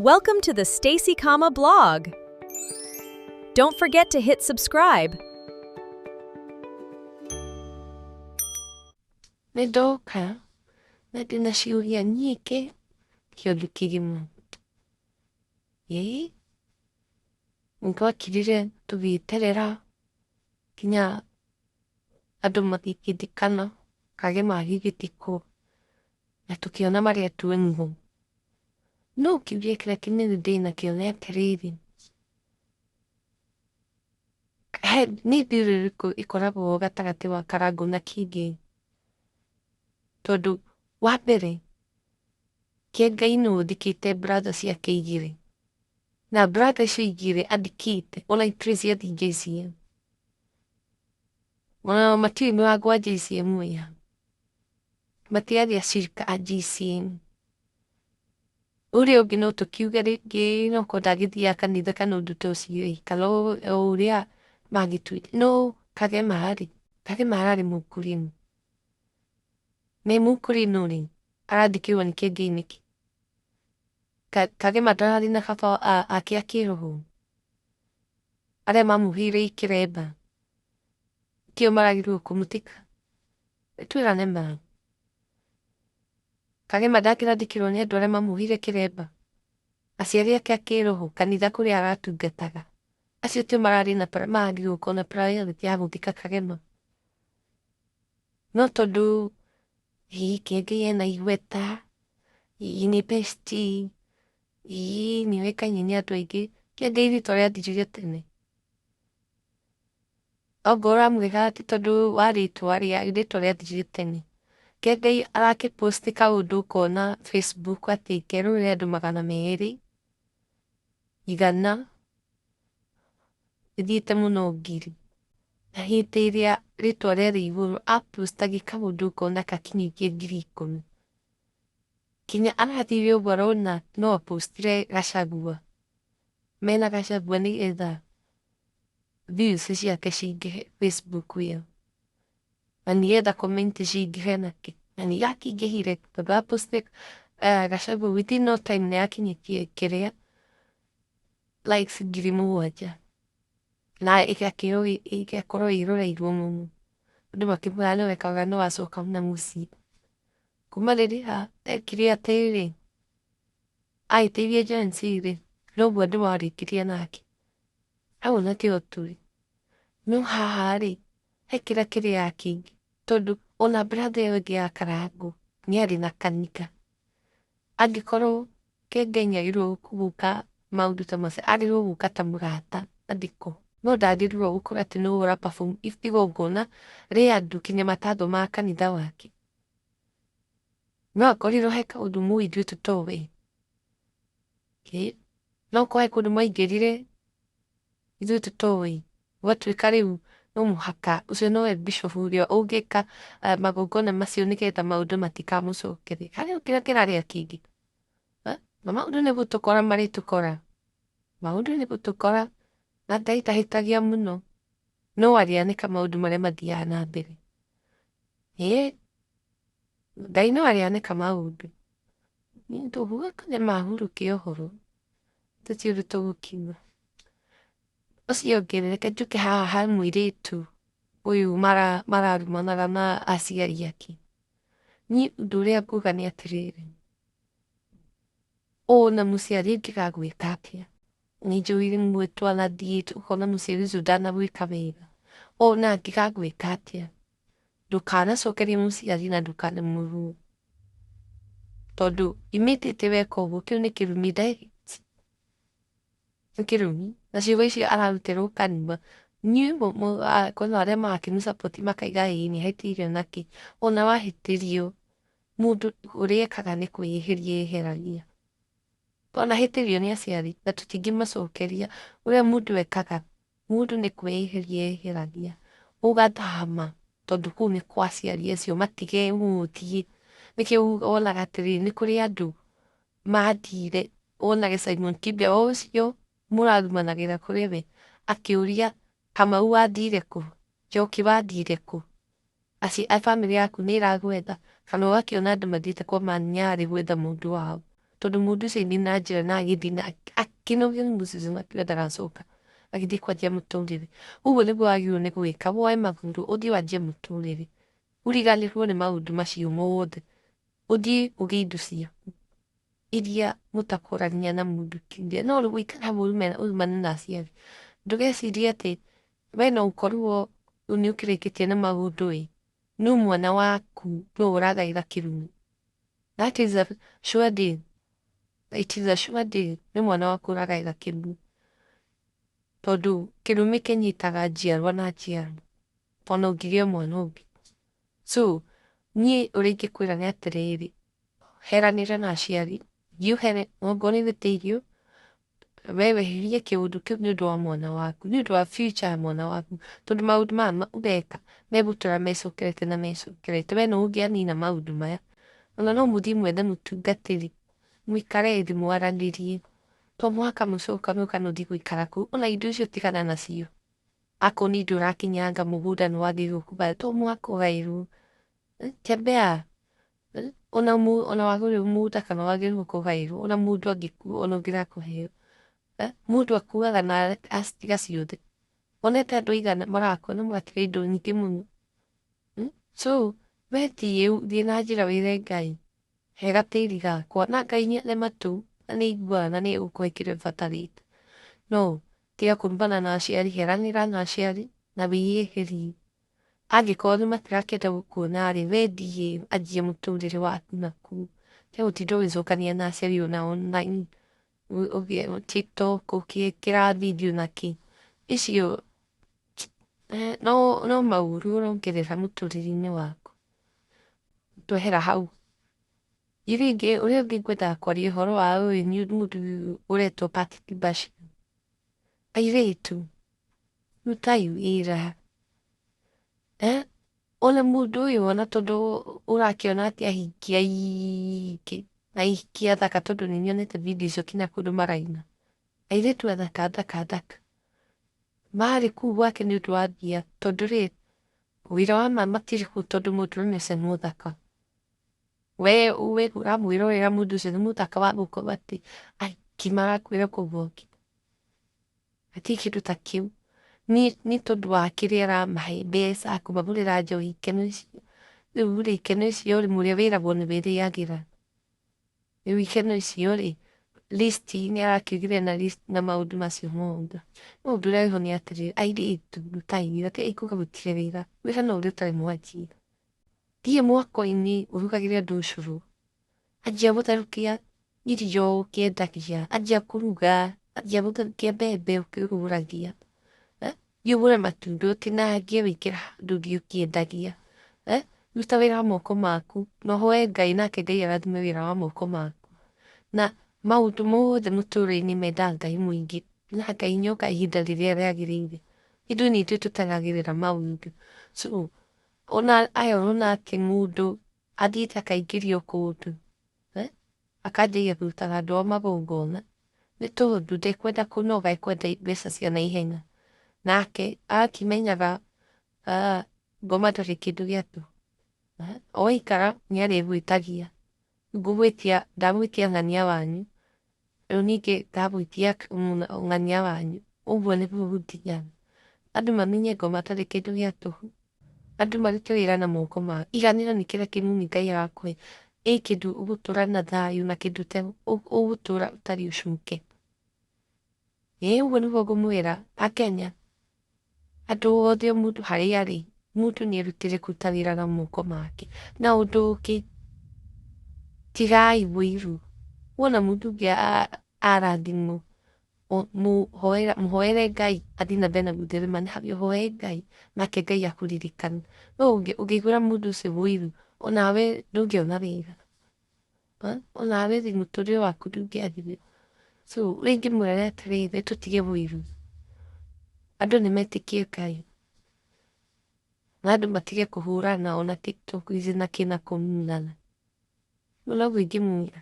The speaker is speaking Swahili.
Welcome to the Stacy blog. Don't forget to hit subscribe. Nĩndoka na ndĩna ciũria nyingĩ kĩũndũ kĩgima. Nĩngwakirire tũgĩeterera kinya andũ mathikindikana kage magigĩtikwo na tũkĩona marĩa tuonuo. No kiuria kĩrĩa kĩnene ndĩnakĩo nĩ atĩrĩrĩ, nĩ nduĩrĩ ĩrĩkũ ĩkoragwo gatagatĩ wa Karangu na Kiengei? Tondũ wa mbere Kiengei nĩ ũthikĩte brother ciake igĩrĩ, na brother icio igĩrĩ andĩkĩte ona itirĩ cia JCM, ona matirĩ mĩbango wa JCM wĩha, matiarĩ acirika a JCM. Ũrĩa ũngĩ no tũkiuge rĩngĩ no korwo ndagĩthiaga kanitha kana ũndũ ta ũcio kana o ũrĩa magĩtuĩte no Kage mararĩ mũkũrĩnu. Me mũkũrĩnu rĩ arathikĩrĩrwo nĩ Kiengei nĩkĩ? Kage ndararĩ na baba ake a kĩroho arĩa mamũheire kĩremba kĩo maragĩrĩirwo kũmũtĩka? Twĩrane ma. Kage ndangĩrathikĩrĩrwo nĩ andũ arĩa mamũheire kĩremba, aciari ake a kĩroho, kanitha kũrĩa aratungataga, acio tio mararĩ na magĩrĩirwo gũkorwo na priority ya gũthika Kagema? No tondũ Kiengei ena igweta, nĩ bestie, nĩoĩkaine nĩ andũ aingĩ, Kiengei rĩtwa rĩathirire tene. Ongorwo ũramwĩra atĩ tondũ wa rĩtwa rĩathirire tene. Kiengei arakĩpost kaũndũ ũkona Facebook atĩ kerũrĩre andũ 200, 100, ĩthiĩte mũno 1000. Na hĩndĩ ĩrĩa rĩtwa rĩarĩ igũrũ apostagĩ kaũndũ ũkona gakinyĩtie 10,000. Kinya arathire ũguo arona no apostire Gachagua, mena Gachagua nĩgetha views ciake cingĩhe Facebook ĩyo, na nĩgetha comment cingĩhe nake, na nĩgakĩingĩhire tondũ apostire Gachagua within no time nĩyakinyĩtie kĩrĩa likes 7,000 na ĩgakorwo ĩroreirwo mũno, andũ makĩmwĩra nĩ wekaga no wacoka na mũciĩ. Kuma rĩrĩa ekire atĩrĩ agĩteithia Gen Z rĩ, noguo andũ marĩkirie nake, hau nakĩo tũrĩ. No haha rĩ ekĩra kĩrĩa kĩngĩ tondũ ona brother ĩyo ĩngĩ ya Karangu nĩarĩ na kanitha. Angĩkorwo Kiengei nĩagĩrĩirwo gũka maũndũ ta macio, agĩrĩirwo gũka ta mũrata andĩkwo, no ndagĩrĩirwo gũkorwo atĩ nĩwe ũra perform igongona rĩa andũ kinya matathomaga kanitha wake. No akorirwo he kaũndũ mũĩ ithuĩ tũtoĩ. No korwo he kũndũ maingĩrire ithuĩ tũtoĩ, gwatuĩka rĩu no mũhaka ũcio nowe bishop ũrĩa ũngĩka magongona macio nĩgetha maũndũ matikamũcokere. Harĩ kĩrĩa kĩrarĩa kĩngĩ, na maũndũ nĩgũtũkora marĩtũkora, maũndũ nĩgũtũkora, na ndaitahĩtagia mũno, no arĩanĩka maũndũ marĩa mathiaga na mbere. Ngai no arĩanĩka maũndũ. Niĩ tũguo Kage mahurũkia ũhoro, tũtiũĩ ũrĩa tũgũkiuga. Ũcio ũngĩ reke njũke haha ha mũirĩtu ũyũ mararumanaga na aciari ake. Niĩ ũndũ ũrĩa nguga nĩ atĩrĩrĩ, ona mũciari angĩgagwĩka atĩa, nĩnjũĩ rĩmwe twanathiĩ ũkona mũciari ũcio ndanagwĩka wega, ona angĩgagwĩka atĩa, ndũkanacokerie mũciari na ndũkanamũruma, tondũ immediately weka ũguo kĩu nĩ kĩrumi direct, nĩ kĩrumi. Na ciugo icio ararutĩrwo kanua, niĩ kwĩna arĩa marakĩmũ support makaiga nĩahĩtĩirio nakĩ, ona wahĩtĩrio mũndũ ũrĩa ekaga nĩ kwĩyeheria eyeheragia. Twanahĩtĩrio nĩ aciari na tũtingĩmacokeria, ũrĩa mũndũ ekaga, mũndũ nĩ kwĩyeheria eyeheragia, ũgathama tondũ kũu nĩ kwa aciari acio matige gũthiĩ. Nĩkĩo wonaga atĩrĩrĩ nĩ kũrĩ andũ mathire, wonage Simon Kibia ũcio mũrarumanagĩra kũrĩ we akĩũria Kamau wathire kũ, Njoki wathire kũ, bamĩrĩ yaku nĩ ĩragwetha, kana ũgakĩona andũ mathiĩte kwa mami nyarĩ gwetha mũndũ wao. tondu mundu ucio ini na njira na agithi na akinogia mucicio akiuga ndagacoka agithi kwanjia muturire uguo niguo wagirwo ni gwika woe mathuru uthii wanjie muturire uriganirwo ni maundu macio mothe uthii ugie indo ciaku iria mutakũrania na mundu kĩũmbe no gũikara umane na aciari ndũgecirie ati we no ũkorwo rĩu nĩ ũkĩrĩkĩtie na maũndũ no mwana waku no ũragaĩra kĩrumu that is a sure deal. It is a sure deal. Nĩ mwana waku ũragaĩra kĩrumu tondu kĩrumi kĩnyitaga njiarwa na njiarwa ona ũngĩgĩa mwana ũngĩ so niĩ ũrĩa ingĩkwĩra nĩ atĩrĩrĩ heranĩra na aciari thiĩ ongorwo nĩ gĩtĩithio we weherie kĩũndũ kĩu nĩ ũndũ wa mwana waku nĩ ũndũ wa future ya mwana waku tondu maũndũ maya ũreka megũtũra mecokerete na mecokerete we no ũngĩanina maũndũ maya ona no mũthii mwethe mũtungatĩri mũikare thĩ mwaranĩrie to mũhaka mũcoka mũka ũthii gũikara kũu ona indo icio tigana nacio akorwo nĩ indo ũrakinyanga mũgũnda nĩ wagĩrĩirwo kũgaya to mũhaka ũgaĩrwo tembea ona wagũrĩrwo mũgũnda kana wagĩrĩirwo kũgaĩrwo ona mũndũ angĩkua ona ũngĩaga kũheo mũndũ akuaga na acitiga ciothe wonete andũ aigana marakua na magatiga indo nyingĩ mũno so we thiĩ na njĩra wĩre Ngai he gatĩri gakwa na Ngai nĩ matũ na nĩ aiguaga na nĩ egũkũhe kĩrĩa ũbatarĩte no tiga kũrumana na aciari heranĩra na aciari na wĩyĩhĩrie angĩkorwo matirakĩenda gũkuona-rĩ we thiĩ anjia mũtũrĩre waku nakũu tegũtinda ũgĩcokania na aciari ona online TikTok ũgĩkĩra video na kĩ icio no maũru ũrongerera mũtũrĩre-inĩ waku twehera hau rĩngĩ ũrĩa ũngĩ ngwendaga kwaria ũhoro wa ũyũ mũndũ ũretwo Patrick Bashir airĩtu rutai wĩra ona mũndũ ũyũ ona tondũ ũrakĩona atĩ ahikia aingĩ na ahikia athaka tondũ nĩ nyonete video icio kinya kũndũ maraina airĩtu athaka marĩ kũu gwake nĩ ũndũ wa mbia tondũ wĩra wa ma matirĩ kũu tondũ mũndũrũme ũcio nĩ mũthaka we ũramwĩrorera mũndũ ũcio nĩ mũthaka wa gũkorwo atĩ aiki marakwĩra kũgoki hatirĩ kĩndũ ta kĩu nĩ tondũ wa kĩrĩa aramahe mbeca kũmagũrĩra njohi ikeno icio rĩu ikeno icio mũrĩa wĩragwo nĩ wĩrĩagĩra rĩu ikeno icio list nĩ arakĩugire na maũndũ macio mothe no ũndũ ũrĩa wĩho nĩ atĩrĩrĩ airĩtu rutai wĩra tigai kuuga gũtirĩ wĩra wĩra no ũrĩa ũtarĩ mwanjia thiĩ mwako-inĩ ũrugagĩre andũ ũcũrũ anjia gũtherũkia irio ũkĩendagia anjia kũruga anjia gũtherũkia mbembe ũkĩgũragia thiĩ ũgũre matumbĩ ũtinangie wĩkĩre handũ ũthiĩ ũkĩendagia ruta wĩra wa moko maku na ũhoe Ngai nake Ngai arathime wĩra wa moko maku na maũndũ mothe mũtũrĩre-inĩ mendaga Ngai mũingĩ na Ngai nĩoka ihinda rĩrĩa rĩagĩrĩire ithuĩ nĩ ithuĩ tũtengagĩrĩra maũndũ so ona atĩ mũndũ athiĩte akaingĩrio kũndũ akanjĩrĩria kũrutaga andũ ao magongona nĩ tondũ ndekwenda kũnoga ekwenda mbeca cia naihenya nake akimenyaga ngoma ndũrĩ kĩndũ gĩatũ oikara nĩ arĩgwĩtagia ndagwĩtia ng'ania wanyu rĩu ningĩ ndagwĩtia ng'ania wanyu ũguo nĩguo gũthiaga andũ mamenye ngoma ndũrĩ kĩndũ gĩatũ andũ marute wĩra na moko mao iganĩra nĩ kĩrĩa kĩnini Ngai agakũhe kĩndũ ũgũtũra na thayũ na kĩndũ ũgũtũra ũtarĩ ũcuke ũguo nĩguo ngũmwĩra Akenya andũ othe mũndũ harĩa arĩ mũndũ nĩ erutĩre kũruta wĩra na moko make na ũndũ ũngĩ tigai wũiru wona mũndũ ũngĩ arathimwo mũhoere Ngai athiĩ na mbere na gũtherema nĩ harĩa ũhoe Ngai nake Ngai akũririkane no ũngĩiguĩra mũndũ ũcio wũiru onawe ndũngĩona wĩra onawe mũtũrĩre waku ndũngĩagĩrĩra so rĩu ingĩmwĩra atĩrĩrĩ tũtige wũiru andũ nĩ metĩkie Ngai na andũ matige kũhũrana ona TikTok ici na kũninana no noguo ingĩmwĩra.